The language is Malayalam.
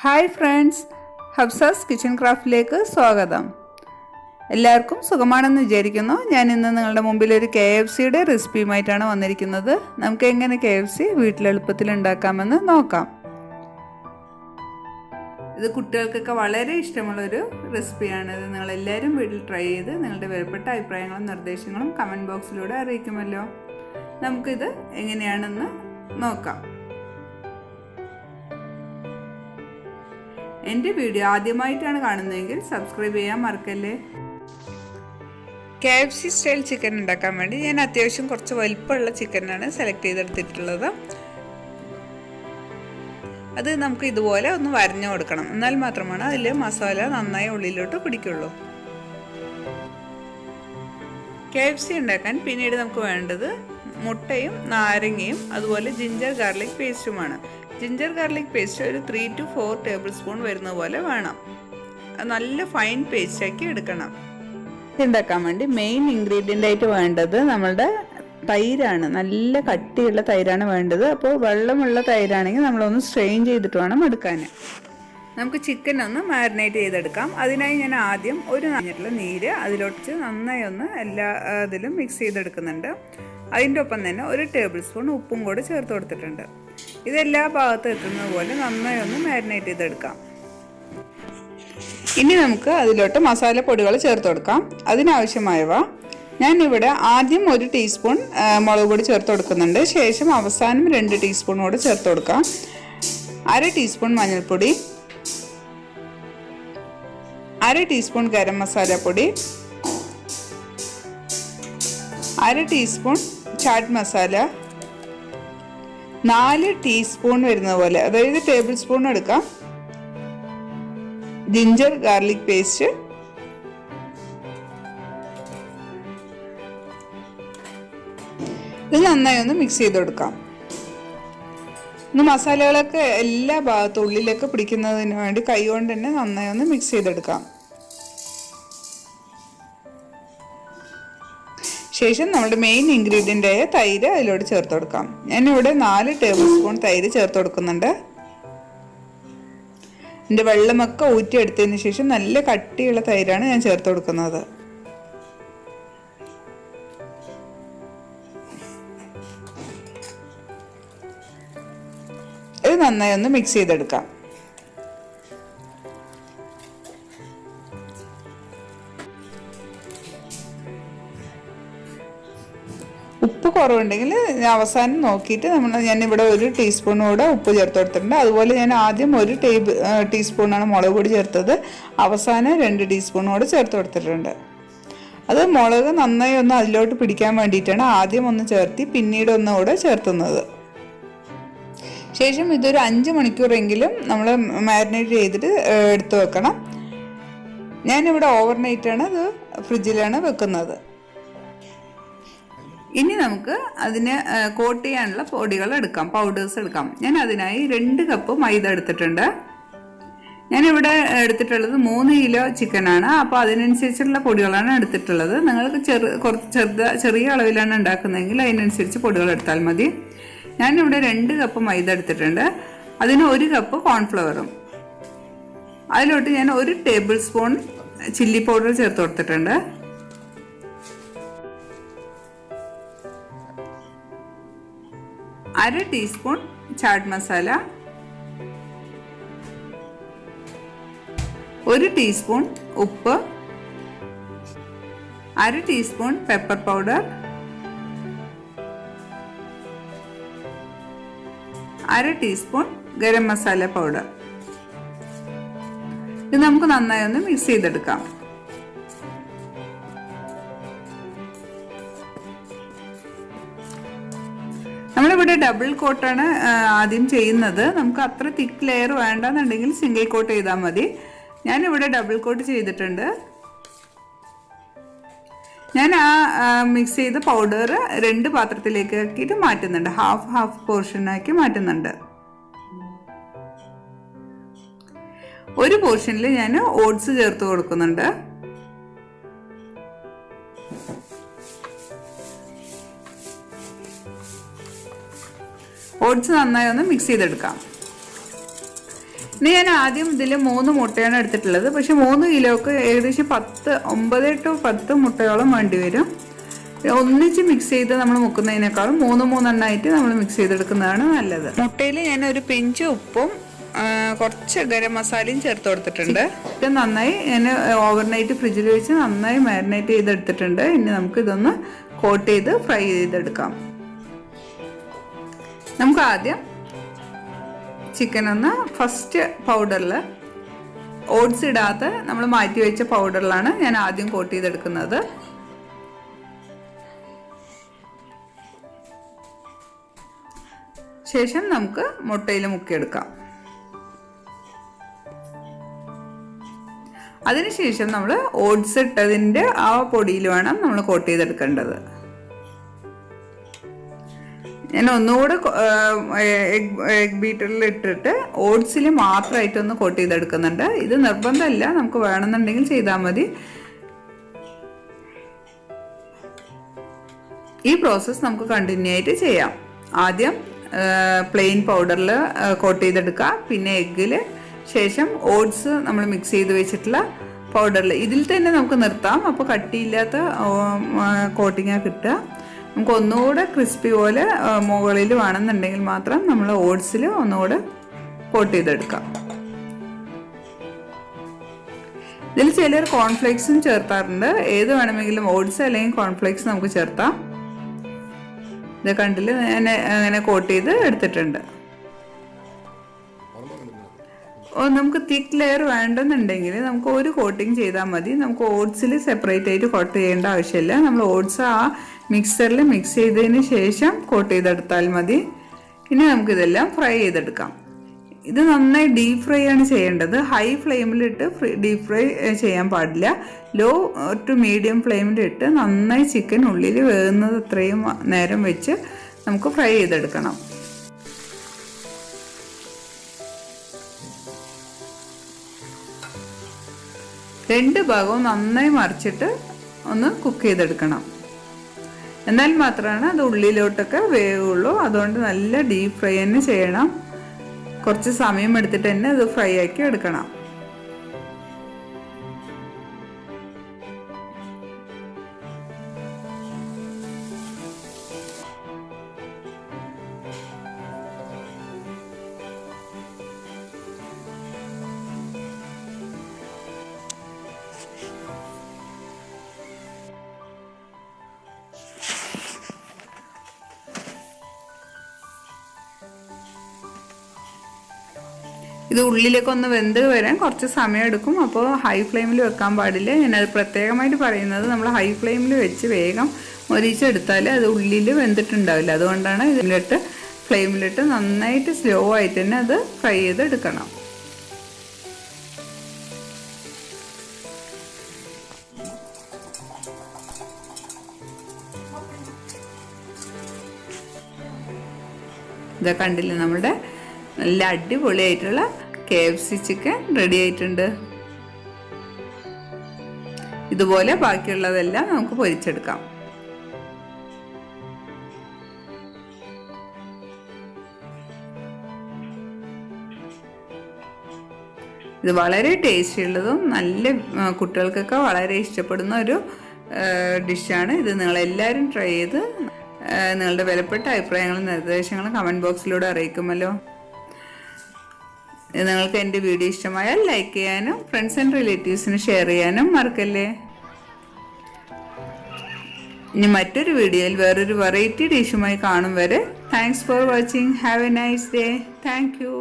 ഹായ് ഫ്രണ്ട്സ്, ഹബ്സാസ് കിച്ചൺ ക്രാഫ്റ്റിലേക്ക് സ്വാഗതം. എല്ലാവർക്കും സുഖമാണെന്ന് വിചാരിക്കുന്നു. ഞാൻ ഇന്ന് നിങ്ങളുടെ മുമ്പിൽ ഒരു KFCയുടെ റെസിപ്പിയുമായിട്ടാണ് വന്നിരിക്കുന്നത്. നമുക്ക് എങ്ങനെ KFC വീട്ടിലെളുപ്പത്തിൽ ഉണ്ടാക്കാമെന്ന് നോക്കാം. ഇത് കുട്ടികൾക്കൊക്കെ വളരെ ഇഷ്ടമുള്ളൊരു റെസിപ്പിയാണ്. ഇത് നിങ്ങളെല്ലാവരും വീട്ടിൽ ട്രൈ ചെയ്ത് നിങ്ങളുടെ വിലപ്പെട്ട അഭിപ്രായങ്ങളും നിർദ്ദേശങ്ങളും കമൻറ്റ് ബോക്സിലൂടെ അറിയിക്കുമല്ലോ. നമുക്കിത് എങ്ങനെയാണെന്ന് നോക്കാം. എൻ്റെ വീഡിയോ ആദ്യമായിട്ടാണ് കാണുന്നതെങ്കിൽ സബ്സ്ക്രൈബ് ചെയ്യാൻ മറക്കല്ലേ. KFC സ്റ്റൈൽ ചിക്കൻ ഉണ്ടാക്കാൻ വേണ്ടി ഞാൻ അത്യാവശ്യം കുറച്ച് വലിപ്പമുള്ള ചിക്കനാണ് സെലക്ട് ചെയ്തെടുത്തിട്ടുള്ളത്. അത് നമുക്ക് ഇതുപോലെ ഒന്ന് വരഞ്ഞു കൊടുക്കണം, എന്നാൽ മാത്രമാണ് അതിൽ മസാല നന്നായി ഉള്ളിലോട്ട് പിടിക്കുള്ളൂ. KFC ഉണ്ടാക്കാൻ പിന്നീട് നമുക്ക് വേണ്ടത് മുട്ടയും നാരങ്ങയും അതുപോലെ ജിഞ്ചർ ഗാർലിക് പേസ്റ്റുമാണ്. ജിഞ്ചർ ഗാർലിക് പേസ്റ്റ് ഒരു 3 to 4 ടേബിൾ സ്പൂൺ വരുന്ന പോലെ വേണം. നല്ല ഫൈൻ പേസ്റ്റാക്കി എടുക്കണം. ഉണ്ടാക്കാൻ വേണ്ടി മെയിൻ ഇൻഗ്രീഡിയൻ്റ് ആയിട്ട് വേണ്ടത് നമ്മളുടെ തൈരാണ്. നല്ല കട്ടിയുള്ള തൈരാണ് വേണ്ടത്. അപ്പോൾ വെള്ളമുള്ള തൈരാണെങ്കിൽ നമ്മളൊന്ന് സ്ട്രെയിൻ ചെയ്തിട്ട് വേണം എടുക്കാൻ. നമുക്ക് ചിക്കൻ ഒന്ന് മാരിനേറ്റ് ചെയ്തെടുക്കാം. അതിനായി ഞാൻ ആദ്യം ഒരു നനഞ്ഞിട്ടുള്ള നീര് അതിലൊട്ടിച്ച് നന്നായി ഒന്ന് എല്ലാ ഇതിലും മിക്സ് ചെയ്തെടുക്കുന്നുണ്ട്. അതിൻ്റെ ഒപ്പം തന്നെ ഒരു ടേബിൾ സ്പൂൺ ഉപ്പും കൂടി ചേർത്ത് കൊടുത്തിട്ടുണ്ട്. ഇതെല്ലാ ഭാഗത്തും എത്തുന്നത് പോലെ നന്നായി ഒന്ന് മാരിനേറ്റ് ചെയ്തെടുക്കാം. ഇനി നമുക്ക് അതിലോട്ട് മസാലപ്പൊടികൾ ചേർത്ത് കൊടുക്കാം. അതിനാവശ്യമായവ ഞാനിവിടെ ആദ്യം 1 ടീസ്പൂൺ മുളക് പൊടി ചേർത്ത് കൊടുക്കുന്നുണ്ട്. ശേഷം അവസാനം 2 ടീസ്പൂൺ കൂടെ ചേർത്ത് കൊടുക്കാം. 1/2 ടീസ്പൂൺ മഞ്ഞൾപ്പൊടി, 1/2 ടീസ്പൂൺ ഗരം മസാലപ്പൊടി, 1/2 ടീസ്പൂൺ ചാട്ട് മസാല, 4 ടീസ്പൂൺ വരുന്നത് പോലെ, അതായത് ടേബിൾ സ്പൂൺ എടുക്കാം, ജിഞ്ചർ ഗാർലിക് പേസ്റ്റ്, ഇത് നന്നായി ഒന്ന് മിക്സ് ചെയ്ത് കൊടുക്കാം. മസാലകളൊക്കെ എല്ലാ ഭാഗത്തും ഉള്ളിലൊക്കെ പിടിക്കുന്നതിന് വേണ്ടി കൈ കൊണ്ട് തന്നെ നന്നായി ഒന്ന് മിക്സ് ചെയ്തെടുക്കാം. ശേഷം നമ്മുടെ മെയിൻ ഇൻഗ്രീഡിയൻ്റ് ആയ തൈര് അതിലോട്ട് ചേർത്ത് കൊടുക്കാം. ഞാനിവിടെ 4 ടേബിൾ സ്പൂൺ തൈര് ചേർത്ത് കൊടുക്കുന്നുണ്ട്. എൻ്റെ വെള്ളമൊക്കെ ഊറ്റിയെടുത്തതിന് ശേഷം നല്ല കട്ടിയുള്ള തൈരാണ് ഞാൻ ചേർത്ത് കൊടുക്കുന്നത്. ഇത് നന്നായി ഒന്ന് മിക്സ് ചെയ്തെടുക്കാം. ഉപ്പ് കുറവുണ്ടെങ്കിൽ അവസാനം നോക്കിയിട്ട് ഞാനിവിടെ 1 ടീസ്പൂൺ കൂടെ ഉപ്പ് ചേർത്ത് കൊടുത്തിട്ടുണ്ട്. അതുപോലെ ഞാൻ ആദ്യം 1 ടീസ്പൂണാണ് മുളക് പൊടി ചേർത്തത്. അവസാനം 2 ടീസ്പൂൺ കൂടെ ചേർത്ത് കൊടുത്തിട്ടുണ്ട്. അത് മുളക് നന്നായി ഒന്ന് അതിലോട്ട് പിടിക്കാൻ വേണ്ടിയിട്ടാണ് ആദ്യം ഒന്ന് ചേർത്തി പിന്നീട് ഒന്നുകൂടെ ചേർത്തുന്നത്. ശേഷം ഇതൊരു 5 മണിക്കൂറെങ്കിലും നമ്മൾ മാരിനേറ്റ് ചെയ്തിട്ട് എടുത്തു വെക്കണം. ഞാനിവിടെ ഓവർനൈറ്റാണ് ഇത് ഫ്രിഡ്ജിലാണ് വെക്കുന്നത്. ഇനി നമുക്ക് അതിന് കോട്ട് ചെയ്യാനുള്ള പൊടികൾ എടുക്കാം, പൗഡേഴ്സ് എടുക്കാം. ഞാൻ അതിനായി 2 കപ്പ് മൈദ എടുത്തിട്ടുണ്ട്. ഞാനിവിടെ എടുത്തിട്ടുള്ളത് 3 കിലോ ചിക്കനാണ്. അപ്പോൾ അതിനനുസരിച്ചുള്ള പൊടികളാണ് എടുത്തിട്ടുള്ളത്. നിങ്ങൾക്ക് ചെറിയ അളവിലാണ് ഉണ്ടാക്കുന്നതെങ്കിൽ അതിനനുസരിച്ച് പൊടികൾ എടുത്താൽ മതി. ഞാനിവിടെ 2 കപ്പ് മൈദ എടുത്തിട്ടുണ്ട്. അതിന് 1 കപ്പ് കോൺഫ്ലവറും, അതിലോട്ട് ഞാൻ 1 ടേബിൾ സ്പൂൺ ചില്ലി പൗഡർ ചേർത്ത് കൊടുത്തിട്ടുണ്ട്. 1/2 ടീസ്പൂൺ ചാട്ട് മസാല, 1 ടീസ്പൂൺ ഉപ്പ്, 1/2 teaspoon pepper powder, 1/2 teaspoon garam masala powder. ഇത് നമുക്ക് നന്നായി ഒന്ന് മിക്സ് ചെയ്തെടുക്കാം. നമ്മളിവിടെ ഡബിൾ കോട്ടാണ് ആദ്യം ചെയ്യുന്നത്. നമുക്ക് അത്ര തിക്ക് ലെയർ വേണ്ടെന്നുണ്ടെങ്കിൽ സിംഗിൾ കോട്ട് ചെയ്താൽ മതി. ഞാനിവിടെ ഡബിൾ കോട്ട് ചെയ്തിട്ടുണ്ട്. ഞാൻ മിക്സ് ചെയ്ത പൗഡർ 2 പാത്രത്തിലേക്ക് ആക്കിയിട്ട് മാറ്റുന്നുണ്ട്. ഹാഫ് പോർഷനാക്കി മാറ്റുന്നുണ്ട്. ഒരു പോർഷനിൽ ഞാൻ ഓട്സ് ചേർത്ത് കൊടുക്കുന്നുണ്ട്. ഓട്സ് നന്നായി ഒന്ന് മിക്സ് ചെയ്തെടുക്കാം. ഇനി ഞാൻ ആദ്യം ഇതിൽ 3 മുട്ടയാണ് എടുത്തിട്ടുള്ളത്. പക്ഷെ 3 കിലോക്ക് ഏകദേശം 9 to 10 മുട്ടയോളം വേണ്ടി വരും. ഒന്നിച്ച് മിക്സ് ചെയ്ത് നമ്മൾ മുക്കുന്നതിനേക്കാളും 3 എണ്ണമായിട്ട് നമ്മൾ മിക്സ് ചെയ്തെടുക്കുന്നതാണ് നല്ലത്. മുട്ടയിൽ ഞാൻ ഒരു പിഞ്ച് ഉപ്പും കുറച്ച് ഗരം മസാലയും ചേർത്ത് കൊടുത്തിട്ടുണ്ട്. ഇത് നന്നായി ഞാൻ ഓവർനൈറ്റ് ഫ്രിഡ്ജിൽ വെച്ച് നന്നായി മാരിനേറ്റ് ചെയ്തെടുത്തിട്ടുണ്ട്. ഇനി നമുക്ക് ഇതൊന്ന് കോട്ട് ചെയ്ത് ഫ്രൈ ചെയ്തെടുക്കാം. നമുക്ക് ആദ്യം ചിക്കൻ ഒന്ന് ഫസ്റ്റ് പൗഡറിൽ ഓട്സ് ഇടാത്ത നമ്മൾ മാറ്റി വെച്ച പൗഡറിലാണ് ഞാൻ ആദ്യം കോട്ട് ചെയ്തെടുക്കുന്നത്. ശേഷം നമുക്ക് മുട്ടയിൽ മുക്കിയെടുക്കാം. അതിനുശേഷം നമ്മൾ ഓട്സ് ഇട്ടതിൻ്റെ ആ പൊടിയിൽ വേണം നമ്മൾ കോട്ട് ചെയ്തെടുക്കേണ്ടത്. ഞാൻ ഒന്നുകൂടെ എഗ് ബീറ്ററിൽ ഇട്ടിട്ട് ഓട്സിൽ മാത്രമായിട്ടൊന്ന് കോട്ട് ചെയ്തെടുക്കുന്നുണ്ട്. ഇത് നിർബന്ധമല്ല, നമുക്ക് വേണമെന്നുണ്ടെങ്കിൽ ചെയ്താൽ മതി. ഈ പ്രോസസ്സ് നമുക്ക് കണ്ടിന്യൂ ആയിട്ട് ചെയ്യാം. ആദ്യം പ്ലെയിൻ പൗഡറിൽ കോട്ട് ചെയ്തെടുക്കുക, പിന്നെ എഗ്ഗിൽ, ശേഷം ഓട്സ് നമ്മൾ മിക്സ് ചെയ്ത് വെച്ചിട്ടുള്ള പൗഡറിൽ. ഇതിൽ തന്നെ നമുക്ക് നിർത്താം, അപ്പോൾ കട്ടിയില്ലാത്ത കോട്ടിങ്ങാണ് കിട്ടുക. നമുക്ക് ഒന്നുകൂടെ ക്രിസ്പി പോലെ മുകളിൽ വേണമെന്നുണ്ടെങ്കിൽ മാത്രം നമ്മൾ ഓട്സിൽ ഒന്നുകൂടെ കോട്ട് ചെയ്തെടുക്കാം. ഇതിൽ ചിലർ കോൺഫ്ലേക്സും ചേർത്താറുണ്ട്. ഏത് വേണമെങ്കിലും ഓട്സ് അല്ലെങ്കിൽ കോൺഫ്ലേക്സ് നമുക്ക് ചേർത്താം. ഇത് കണ്ടില്ല, ഞാൻ അങ്ങനെ കോട്ട് ചെയ്ത് എടുത്തിട്ടുണ്ട്. നമുക്ക് തിക്ക് ലെയർ വേണ്ടെന്നുണ്ടെങ്കിൽ നമുക്ക് ഒരു കോട്ടിങ് ചെയ്താൽ മതി. നമുക്ക് ഓട്സിൽ സെപ്പറേറ്റ് ആയിട്ട് കോട്ട് ചെയ്യേണ്ട ആവശ്യമില്ല. നമ്മൾ ഓട്സ് ആ മിക്സറിൽ മിക്സ് ചെയ്തതിന് ശേഷം കോട്ട് ചെയ്തെടുത്താൽ മതി. ഇനി നമുക്കിതെല്ലാം ഫ്രൈ ചെയ്തെടുക്കാം. ഇത് നന്നായി ഡീപ് ഫ്രൈ ആണ് ചെയ്യേണ്ടത്. ഹൈ ഫ്ലെയിമിലിട്ട് ഡീപ് ഫ്രൈ ചെയ്യാൻ പാടില്ല. ലോ ടു മീഡിയം ഫ്ലെയിമിലിട്ട് നന്നായി ചിക്കൻ ഉള്ളിൽ വേകുന്നത് അത്രയും നേരം വെച്ച് നമുക്ക് ഫ്രൈ ചെയ്തെടുക്കണം. രണ്ട് ഭാഗവും നന്നായി മറിച്ചിട്ട് ഒന്ന് കുക്ക് ചെയ്തെടുക്കണം. എന്നാൽ മാത്രമാണ് അത് ഉള്ളിലോട്ടൊക്കെ വേവുള്ളൂ. അതുകൊണ്ട് നല്ല ഡീപ് ഫ്രൈ തന്നെ ചെയ്യണം. കുറച്ച് സമയം എടുത്തിട്ട് തന്നെ അത് ഫ്രൈ ആക്കി എടുക്കണം. ഇത് ഉള്ളിലേക്കൊന്ന് വെന്ത് വരാൻ കുറച്ച് സമയം എടുക്കും. അപ്പോൾ ഹൈ ഫ്ലെയിമിൽ വെക്കാൻ പാടില്ല. ഞാനത് പ്രത്യേകമായിട്ട് പറയുന്നത്, നമ്മൾ ഹൈ ഫ്ലെയിമിൽ വെച്ച് വേഗം മൊരിച്ചെടുത്താൽ അത് ഉള്ളിൽ വെന്തിട്ടുണ്ടാവില്ല. അതുകൊണ്ടാണ് ഇതിലിട്ട് ഫ്ലെയിമിലിട്ട് നന്നായിട്ട് സ്ലോ ആയിട്ട് തന്നെ അത് ഫ്രൈ ചെയ്തെടുക്കണം. ഇതൊക്കെ കണ്ടില്ലേ, നമ്മുടെ നല്ല അടിപൊളിയായിട്ടുള്ള KFC ചിക്കൻ റെഡി ആയിട്ടുണ്ട്. ഇതുപോലെ ബാക്കിയുള്ളതെല്ലാം നമുക്ക് പൊരിച്ചെടുക്കാം. ഇത് വളരെ ടേസ്റ്റി ഉള്ളതും നല്ല കുട്ടികൾക്കൊക്കെ വളരെ ഇഷ്ടപ്പെടുന്ന ഒരു ഡിഷാണ്. ഇത് നിങ്ങളെല്ലാവരും ട്രൈ ചെയ്ത് നിങ്ങളുടെ വിലപ്പെട്ട അഭിപ്രായങ്ങളും നിർദ്ദേശങ്ങളും കമൻറ്റ് ബോക്സിലൂടെ അറിയിക്കുമല്ലോ. നിങ്ങൾക്ക് എൻ്റെ വീഡിയോ ഇഷ്ടമായാൽ ലൈക്ക് ചെയ്യാനും ഫ്രണ്ട്സ് ആൻഡ് റിലേറ്റീവ്സിന് ഷെയർ ചെയ്യാനും മറക്കല്ലേ. ഇനി മറ്റൊരു വീഡിയോയിൽ വേറൊരു വെറൈറ്റി ഡിഷുമായി കാണും വരെ thanks for watching. Have A nice day. Thank you.